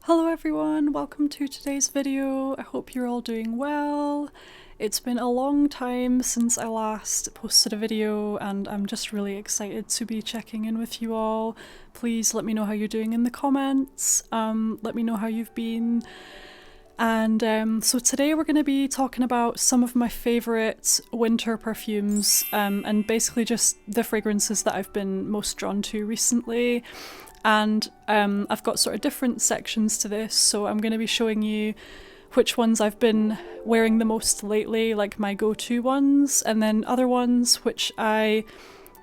Hello everyone, welcome to today's video. I hope you're all doing well. It's been a long time since I last posted a video and I'm just really excited to be checking in with you all. Please let me know how you're doing in the comments, let me know how you've been. And so today we're going to be talking about some of my favourite winter perfumes and basically just the fragrances that I've been most drawn to recently. And I've got sort of different sections to this, so I'm going to be showing you which ones I've been wearing the most lately, like my go-to ones, and then other ones which I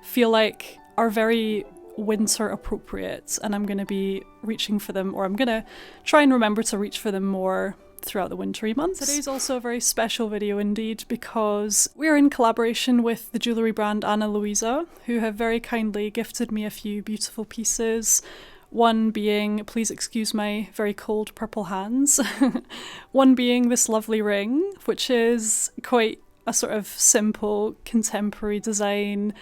feel like are very winter appropriate, and I'm going to be reaching for them, or I'm going to try and remember to reach for them more throughout the wintry months. Today's also a very special video indeed because we're in collaboration with the jewellery brand Ana Luisa, who have very kindly gifted me a few beautiful pieces. One being, please excuse my very cold purple hands, one being this lovely ring, which is quite a sort of simple contemporary design.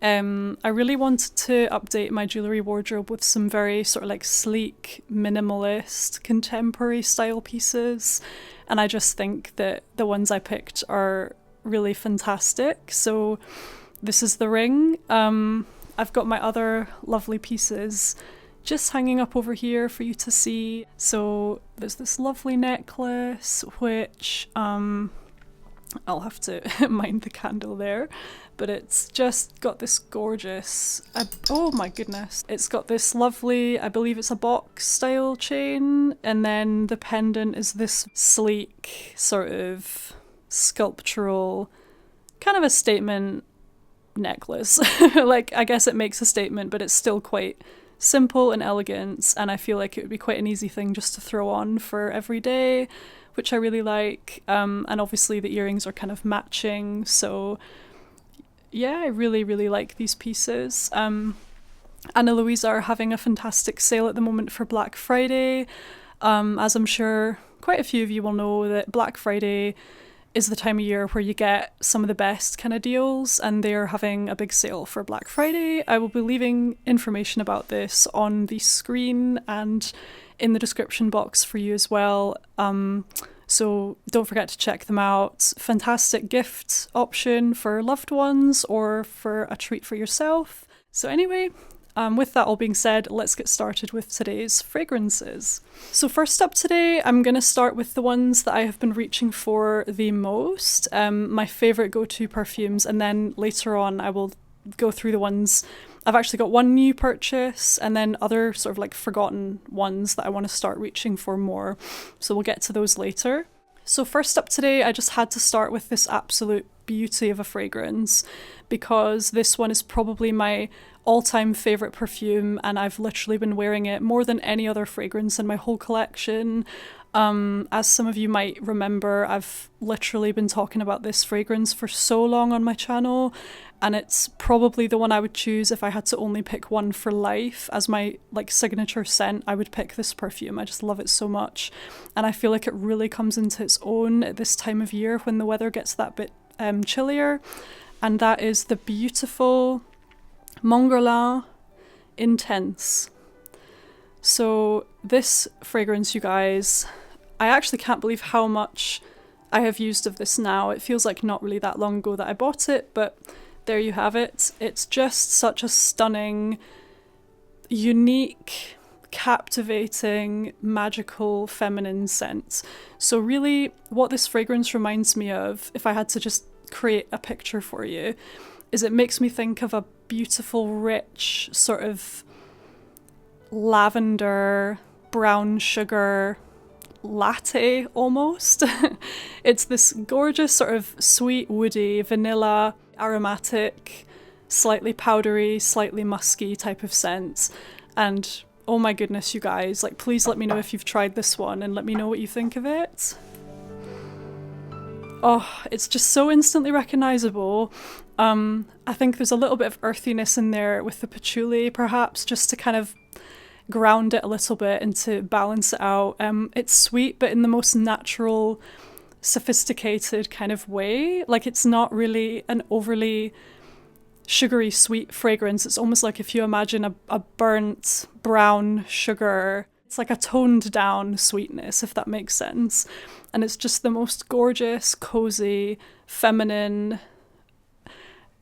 I really wanted to update my jewellery wardrobe with some very sort of like sleek, minimalist, contemporary style pieces, and I just think that the ones I picked are really fantastic. So this is the ring. I've got my other lovely pieces just hanging up over here for you to see. So there's this lovely necklace, which I'll have to mind the candle there, but it's just got this gorgeous, oh my goodness, it's got this lovely, I believe it's a box style chain, and then the pendant is this sleek sort of sculptural, kind of a statement necklace. Like, I guess it makes a statement, but it's still quite simple and elegant, and I feel like it would be quite an easy thing just to throw on for every day, which I really like. And obviously the earrings are kind of matching, so yeah, I really like these pieces. Ana Luisa are having a fantastic sale at the moment for Black Friday. As I'm sure quite a few of you will know, that Black Friday is the time of year where you get some of the best kind of deals, and they're having a big sale for Black Friday. I will be leaving information about this on the screen and in the description box for you as well. So don't forget to check them out. Fantastic gift option for loved ones or for a treat for yourself. So anyway, with that all being said, let's get started with today's fragrances. So first up today, I'm going to start with the ones that I have been reaching for the most, my favourite go-to perfumes, and then later on I will go through the ones. I've actually got one new purchase and then other sort of like forgotten ones that I want to start reaching for more. So we'll get to those later. So first up today, I just had to start with this absolute beauty of a fragrance because this one is probably my all-time favourite perfume, and I've literally been wearing it more than any other fragrance in my whole collection. As some of you might remember, I've literally been talking about this fragrance for so long on my channel, and it's probably the one I would choose if I had to only pick one for life. As my like signature scent, I would pick this perfume. I just love it so much, and I feel like it really comes into its own at this time of year when the weather gets that bit chillier, and that is the beautiful Montguerlain Intense. So this fragrance, you guys, I actually can't believe how much I have used of this now. It feels like not really that long ago that I bought it, but there you have it. It's just such a stunning, unique, captivating, magical, feminine scent. So really what this fragrance reminds me of, if I had to just create a picture for you, is it makes me think of a beautiful, rich, sort of lavender, brown sugar latte almost. It's this gorgeous sort of sweet, woody, vanilla, aromatic, slightly powdery, slightly musky type of scent. And oh my goodness, you guys, like, please let me know if you've tried this one and let me know what you think of it. Oh, it's just so instantly recognizable. I think there's a little bit of earthiness in there with the patchouli, perhaps, just to kind of ground it a little bit and to balance it out. It's sweet, but in the most natural, sophisticated kind of way. Like, it's not really an overly sugary sweet fragrance. It's almost like if you imagine a burnt brown sugar It's like a toned down sweetness, if that makes sense. And it's just the most gorgeous, cozy, feminine,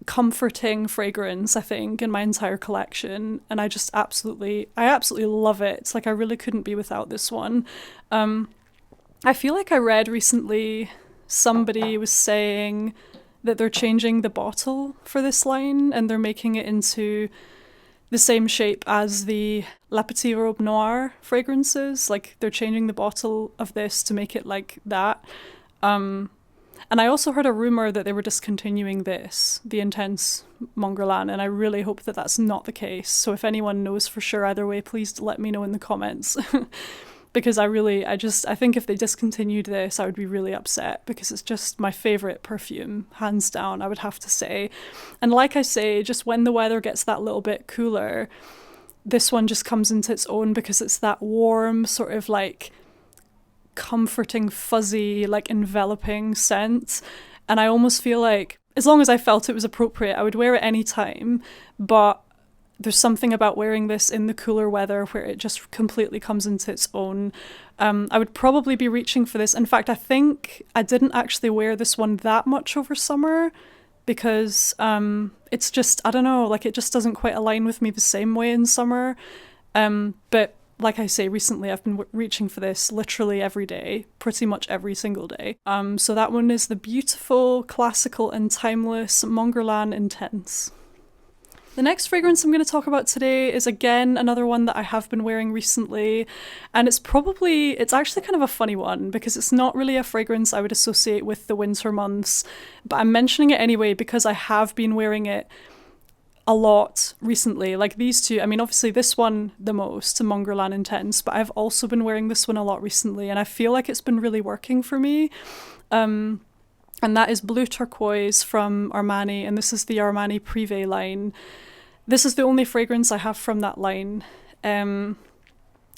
comforting fragrance, I think, in my entire collection. And I absolutely love it. It's like I really couldn't be without this one. I feel like I read recently somebody was saying that they're changing the bottle for this line and they're making it into the same shape as the La Petite Robe Noire fragrances. Like, they're changing the bottle of this to make it like that. And I also heard a rumour that they were discontinuing this, the Intense Mongerlan, and I really hope that that's not the case. So if anyone knows for sure either way, please let me know in the comments. Because I think if they discontinued this, I would be really upset, because it's just my favourite perfume, hands down, I would have to say. And like I say, just when the weather gets that little bit cooler, this one just comes into its own, because it's that warm, sort of like comforting, fuzzy, like enveloping scent. And I almost feel like, as long as I felt it was appropriate, I would wear it any time, but there's something about wearing this in the cooler weather where it just completely comes into its own. I would probably be reaching for this. In fact, I think I didn't actually wear this one that much over summer, because it's just, I don't know, like it just doesn't quite align with me the same way in summer. But like I say, recently I've been reaching for this literally every day, pretty much every single day. So that one is the beautiful, classical and timeless Mongerlan Intense. The next fragrance I'm going to talk about today is again another one that I have been wearing recently, and it's actually kind of a funny one, because it's not really a fragrance I would associate with the winter months, but I'm mentioning it anyway because I have been wearing it a lot recently. Like these two, I mean obviously this one the most, Mongerlan Intense, but I've also been wearing this one a lot recently, and I feel like it's been really working for me. And that is Blue Turquoise from Armani, and this is the Armani Privé line. This is the only fragrance I have from that line, and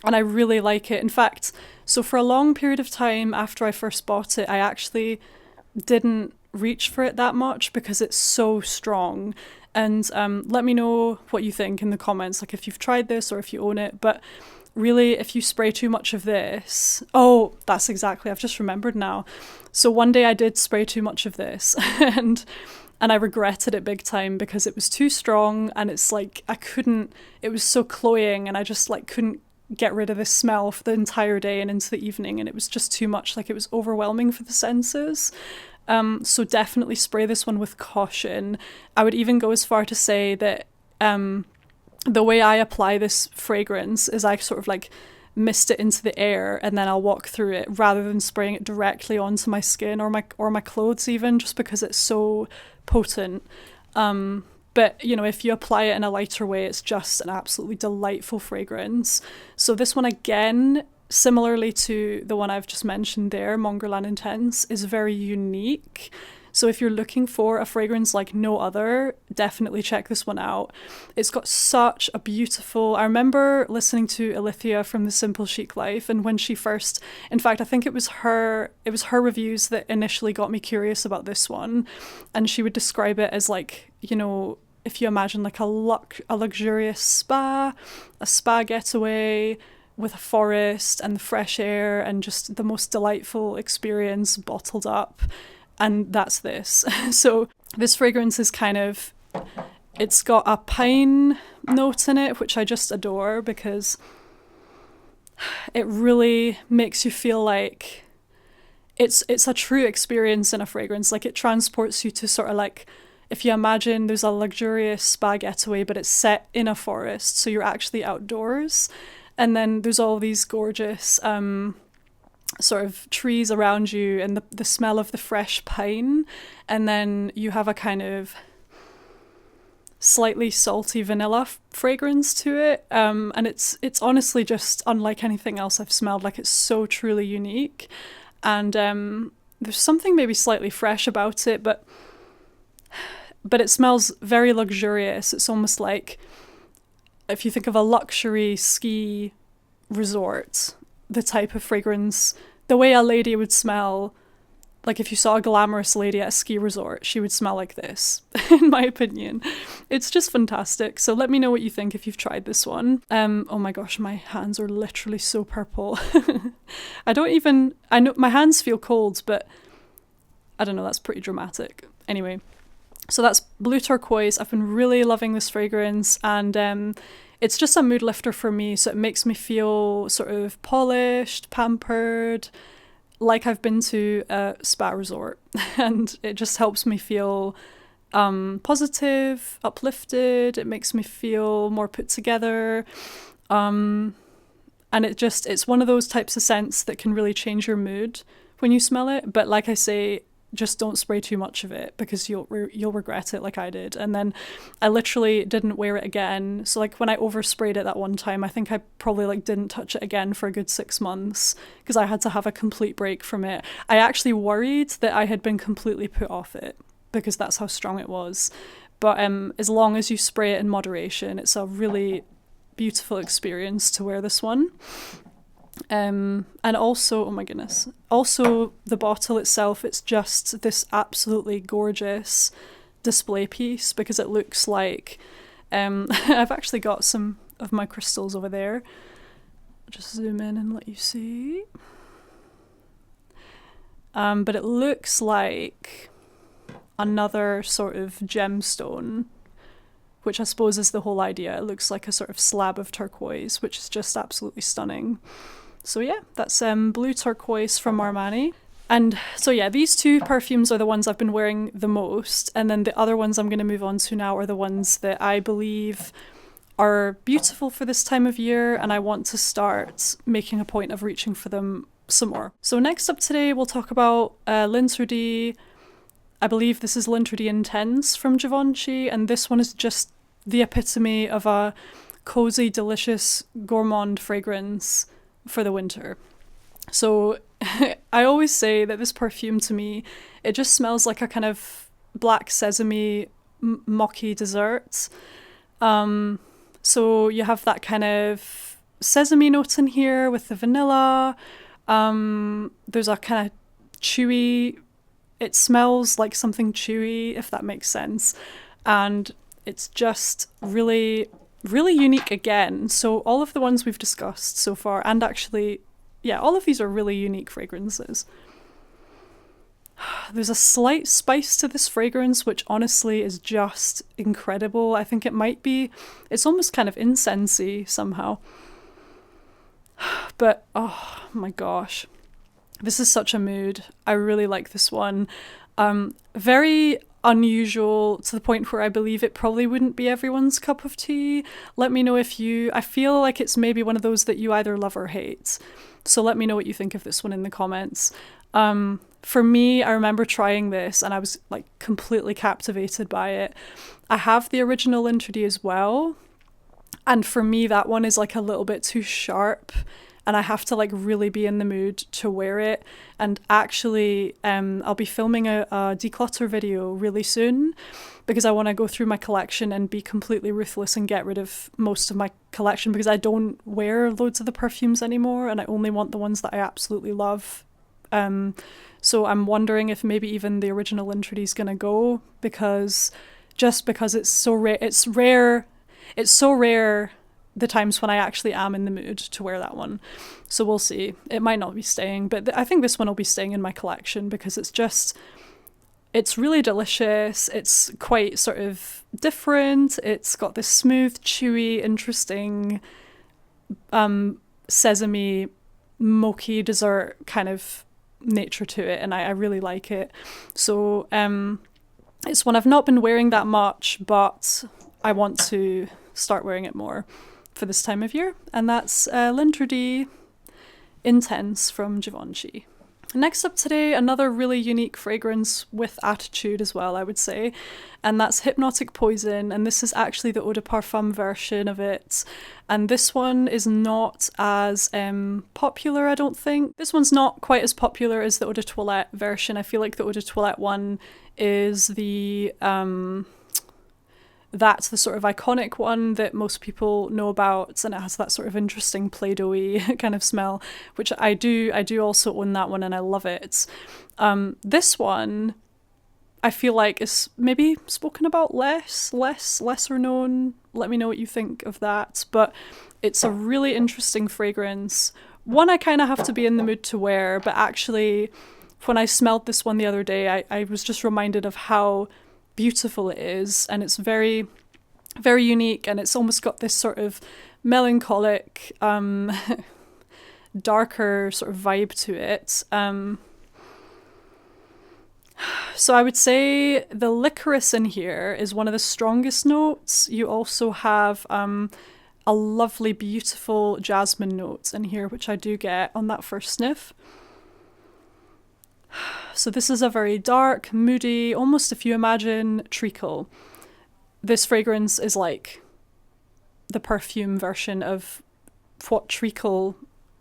I really like it. In fact, so for a long period of time after I first bought it, I actually didn't reach for it that much because it's so strong. And let me know what you think in the comments, like if you've tried this or if you own it. But really, if you spray too much of this... Oh, that's exactly, I've just remembered now. So one day I did spray too much of this and I regretted it big time because it was too strong, and it's like it was so cloying, and I just like couldn't get rid of this smell for the entire day and into the evening, and it was just too much, like it was overwhelming for the senses. So definitely spray this one with caution. I would even go as far to say that the way I apply this fragrance is I sort of like mist it into the air and then I'll walk through it, rather than spraying it directly onto my skin or my clothes even, just because it's so potent. But you know, if you apply it in a lighter way, it's just an absolutely delightful fragrance. So this one, again, similarly to the one I've just mentioned there, Mongerlan Intense, is very unique. So if you're looking for a fragrance like no other, definitely check this one out. It's got such a beautiful... I remember listening to Alithia from The Simple Chic Life, and when she first... In fact, I think it was her reviews that initially got me curious about this one. And she would describe it as like, you know, if you imagine like a luxurious spa, a spa getaway with a forest and the fresh air and just the most delightful experience bottled up. And that's this. So this fragrance is it's got a pine note in it, which I just adore, because it really makes you feel like it's a true experience in a fragrance. Like it transports you to sort of like, if you imagine there's a luxurious spa getaway, but it's set in a forest, so you're actually outdoors. And then there's all these gorgeous sort of trees around you, and the smell of the fresh pine, and then you have a kind of slightly salty vanilla fragrance to it, and it's honestly just unlike anything else I've smelled. Like it's so truly unique, and there's something maybe slightly fresh about it, but it smells very luxurious. It's almost like if you think of a luxury ski resort, the type of fragrance, the way a lady would smell like if you saw a glamorous lady at a ski resort, she would smell like this, in my opinion. It's just fantastic. So let me know what you think if you've tried this one. Oh my gosh, my hands are literally so purple. I know my hands feel cold, but I don't know, that's pretty dramatic. Anyway, so that's Blue Turquoise. I've been really loving this fragrance, and it's just a mood lifter for me. So it makes me feel sort of polished, pampered, like I've been to a spa resort, and it just helps me feel positive, uplifted. It makes me feel more put together, and it's one of those types of scents that can really change your mood when you smell it. But like I say, just don't spray too much of it, because you'll regret it, like I did. And then I literally didn't wear it again. So like when I oversprayed it that one time, I think I probably like didn't touch it again for a good 6 months, because I had to have a complete break from it. I actually worried that I had been completely put off it, because that's how strong it was. But as long as you spray it in moderation, it's a really beautiful experience to wear this one. And also, oh my goodness, also the bottle itself, it's just this absolutely gorgeous display piece, because it looks like, I've actually got some of my crystals over there. I'll just zoom in and let you see. But it looks like another sort of gemstone, which I suppose is the whole idea. It looks like a sort of slab of turquoise, which is just absolutely stunning. So yeah, that's Blue Turquoise from Armani. And so yeah, these two perfumes are the ones I've been wearing the most, and then the other ones I'm going to move on to now are the ones that I believe are beautiful for this time of year, and I want to start making a point of reaching for them some more. So next up today, we'll talk about Linterdy. I believe this is Linterdy Intense from Givenchy, and this one is just the epitome of a cozy, delicious gourmand fragrance for the winter. So I always say that this perfume, to me, it just smells like a kind of black sesame mochi dessert. So you have that kind of sesame note in here with the vanilla. There's a kind of chewy, it smells like something chewy, if that makes sense. And it's just really, really unique again. So all of the ones we've discussed so far, and actually, yeah, all of these are really unique fragrances. There's a slight spice to this fragrance, which honestly is just incredible. I think it's almost kind of incensey somehow. But, oh my gosh, this is such a mood. I really like this one. Very unusual, to the point where I believe it probably wouldn't be everyone's cup of tea. Let me know if I feel like it's maybe one of those that you either love or hate. So let me know what you think of this one in the comments. For me, I remember trying this and I was like completely captivated by it. I have the original Linterdy as well. And for me, that one is like a little bit too sharp, and I have to like really be in the mood to wear it. And actually, I'll be filming a declutter video really soon, because I want to go through my collection and be completely ruthless and get rid of most of my collection, because I don't wear loads of the perfumes anymore and I only want the ones that I absolutely love. So I'm wondering if maybe even the original Linterdy is gonna go, because it's so rare. It's so rare the times when I actually am in the mood to wear that one. So we'll see. It might not be staying, but I think this one will be staying in my collection, because it's really delicious. It's quite sort of different. It's got this smooth, chewy, interesting sesame mochi dessert kind of nature to it, and I really like it. So it's one I've not been wearing that much, but I want to start wearing it more for this time of year, and that's Linterdy Intense from Givenchy. Next up today, another really unique fragrance with attitude as well, I would say, and that's Hypnotic Poison, and this is actually the Eau de Parfum version of it, and this one is not as popular, I don't think. This one's not quite as popular as the Eau de Toilette version. I feel like the Eau de Toilette one is the that's the sort of iconic one that most people know about, and it has that sort of interesting Play-Doh-y kind of smell, which I do also own that one, and I love it. This one I feel like is maybe spoken about lesser known. Let me know what you think of that. But it's a really interesting fragrance. One I kind of have to be in the mood to wear, but actually when I smelled this one the other day, I was just reminded of how beautiful it is, and it's very, very unique, and it's almost got this sort of melancholic, darker sort of vibe to it. So I would say the licorice in here is one of the strongest notes. You also have a lovely, beautiful jasmine note in here, which I do get on that first sniff. So this is a very dark, moody, almost if you imagine treacle. This fragrance is like the perfume version of what treacle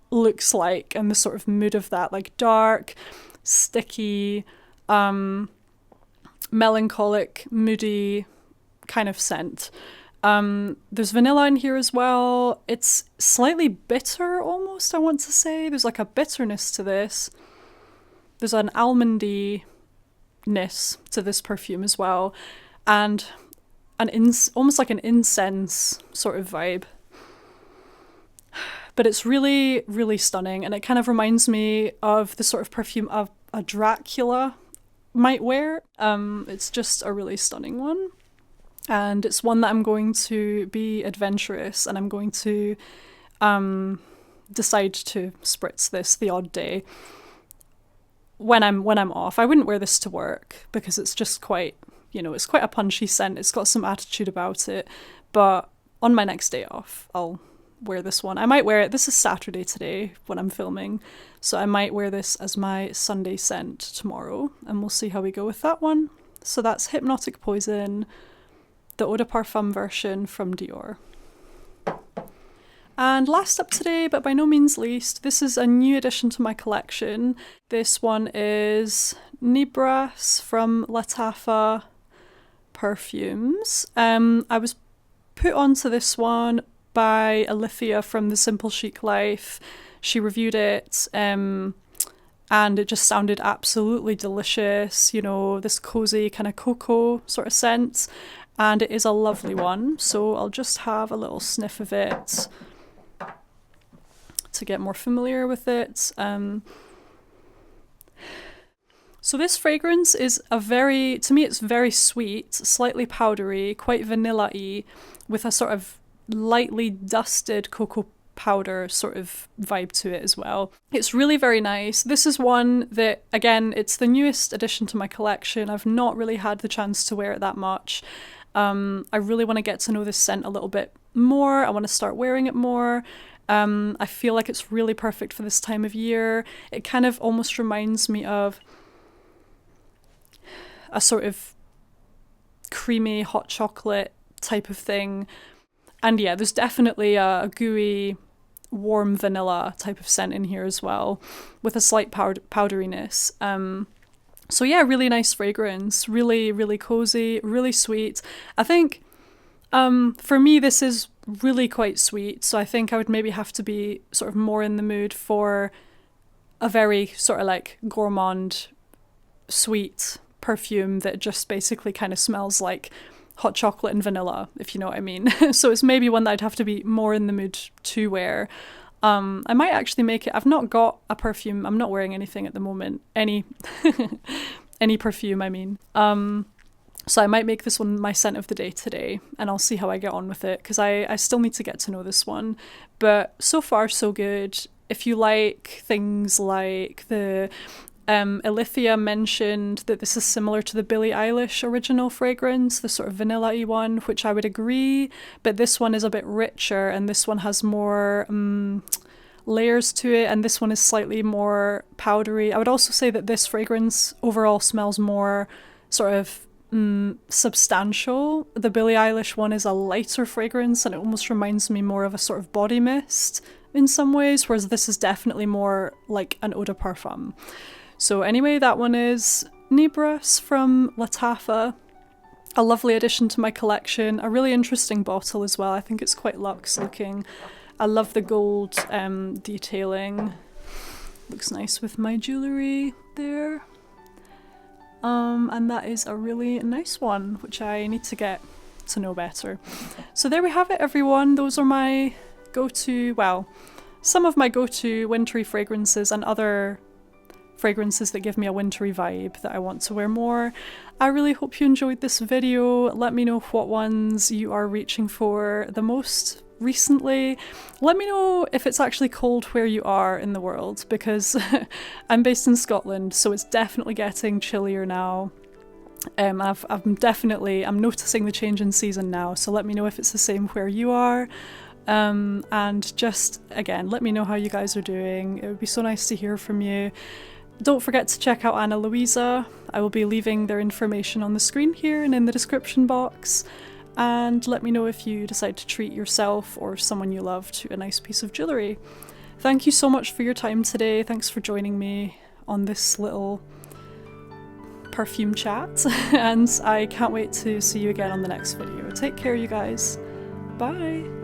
looks like, and the sort of mood of that, like dark, sticky, melancholic, moody kind of scent. There's vanilla in here as well. It's slightly bitter almost, I want to say. There's like a bitterness to this. There's an almondy-ness to this perfume as well, and almost like an incense sort of vibe. But it's really, really stunning, and it kind of reminds me of the sort of perfume a Dracula might wear. It's just a really stunning one, and it's one that I'm going to be adventurous, and I'm going to decide to spritz this the odd day when I'm off. I wouldn't wear this to work because it's just quite, it's quite a punchy scent. It's got some attitude about it, but on my next day off, I'll wear this one. I might wear it. This is Saturday today when I'm filming, so I might wear this as my Sunday scent tomorrow, and we'll see how we go with that one. So that's Hypnotic Poison, the Eau de Parfum version from Dior. And last up today, but by no means least, this is a new addition to my collection. This one is Nibras from Lattafa Perfumes. I was put onto this one by Alithia from The Simple Chic Life. She reviewed it, and it just sounded absolutely delicious, this cozy kind of cocoa sort of scent, and it is a lovely one. So I'll just have a little sniff of it to get more familiar with it. So this fragrance is to me it's very sweet, slightly powdery, quite vanilla-y, with a sort of lightly dusted cocoa powder sort of vibe to it as well. It's really very nice. This is one that, again, it's the newest addition to my collection. I've not really had the chance to wear it that much. I really want to get to know this scent a little bit more. I want to start wearing it more. I feel like it's really perfect for this time of year. It kind of almost reminds me of a sort of creamy hot chocolate type of thing. And yeah, there's definitely a gooey, warm vanilla type of scent in here as well, with a slight powderiness. So yeah, really nice fragrance, really, really cozy, really sweet. I think for me, this is really quite sweet, so I think I would maybe have to be sort of more in the mood for a very sort of like gourmand, sweet perfume that just basically kind of smells like hot chocolate and vanilla, if you know what I mean. So it's maybe one that I'd have to be more in the mood to wear. I might actually make it. I've not got a perfume. I'm not wearing anything at the moment. Any perfume, I mean. So I might make this one my scent of the day today, and I'll see how I get on with it, because I still need to get to know this one. But so far, so good. If you like things like the Alithia mentioned that this is similar to the Billie Eilish original fragrance, the sort of vanilla-y one, which I would agree, but this one is a bit richer, and this one has more layers to it, and this one is slightly more powdery. I would also say that this fragrance overall smells more sort of substantial. The Billie Eilish one is a lighter fragrance, and it almost reminds me more of a sort of body mist in some ways, whereas this is definitely more like an eau de parfum. So anyway, that one is Nibras from Lattafa. a lovely addition to my collection. A really interesting bottle as well. I think it's quite luxe looking. I love the gold detailing. Looks nice with my jewellery there. And that is a really nice one, which I need to get to know better. So there we have it, everyone. Those are my go-to, well, some of my go-to wintry fragrances and other fragrances that give me a wintry vibe that I want to wear more. I really hope you enjoyed this video. Let me know what ones you are reaching for the most recently. Let me know if it's actually cold where you are in the world, because I'm based in Scotland, so it's definitely getting chillier now. I'm noticing the change in season now, so let me know if it's the same where you are. And just, again, let me know how you guys are doing. It would be so nice to hear from you. Don't forget to check out Anna Luisa. I will be leaving their information on the screen here and in the description box. And let me know if you decide to treat yourself or someone you love to a nice piece of jewellery. Thank you so much for your time today. Thanks for joining me on this little perfume chat. And I can't wait to see you again on the next video. Take care, you guys. Bye!